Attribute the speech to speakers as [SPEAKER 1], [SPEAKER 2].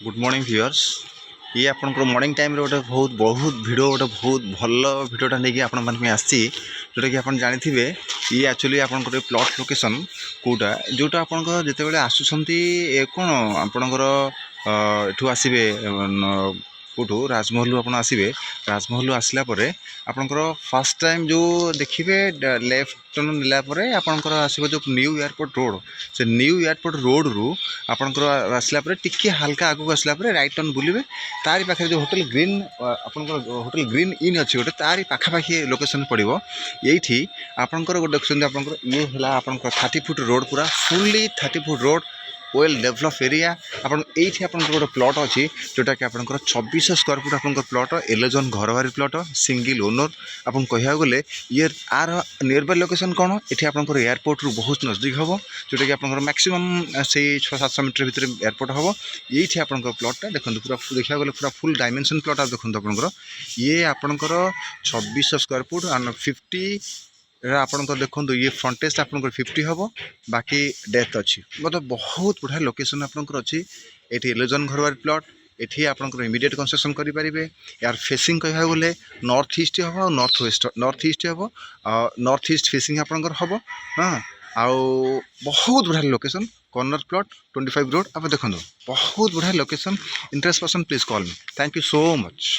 [SPEAKER 1] Good morning viewers. ये आप morning time गोटे बहुत बहुत भिड गोटे बहुत भल भिडटा नहीं आपण मैं आसी जोटा कि आप जानी ये एक्चुअली आप प्लॉट लोकेशन कौटा जोटा आप जिते आसुँच कौन आपणकर एठू आसवे कौटू राजमहल आप आसवे राजमहल आसला आपणकर फास्ट टाइम जो देखिए लेफ्ट टर्न नेलापर आपणकर आसो जो न्यू एयरपोर्ट रोड से न्यू एयरपोर्ट रोड रु आपणकर आसला टिके हल्का आगू आसला राइट टर्न बुलिबे तारी पाखे जो होटल ग्रीन आपणकर होटल ग्रीन इन अच्छी गोटे तारी पाखापाखि लोकेशन पड़ो ये आपणकर गोटे देखते आपंकर ये है आपंकर 30 फुट रोड पूरा fully 30 foot road well develop area आपन एठी आपनकर गोटे प्लॉट अच्छी जोटा कि आपनकर 2400 स्क्वायर फुट आपनकर प्लॉट 11 जन घर बारी प्लॉट सिंगल ओनर आपन कहिया गले ये आर नियर बाय लोकेशन कौन एठी आपनकर एयरपोर्ट रु बहुत नजदीक हम जोटा कि आपनकर मैक्सिमम से 600-700 मीटर भीतर एयरपोर्ट हम ये आपनकर प्लॉटा देखो पूरा देखा गले पूरा फुल डायमेंशन प्लॉट देखो आपनकर ये आपनकर 2600 स्क्वायर फुट एंड 50 आपंकर देखो ये फ्रंटेज आपंकर 50 हम बाकी डेथ अच्छी मतलब बहुत बढ़िया लोकेशन आपंकर अच्छी ये 11 जन घर बारी प्लॉट एठी आपंकर इमिडिएट कंस्ट्रक्शन करेंगे यार फेसिंग कह गले नॉर्थ ईस्ट हम और नॉर्थ ईस्ट हम नॉर्थ ईस्ट फेसिंग आपंकर हम हाँ आउ बहुत बढ़िया लोकेशन कॉर्नर प्लॉट 25 रोड आप देखो बहुत बढ़िया location interest person please call me thank you so much.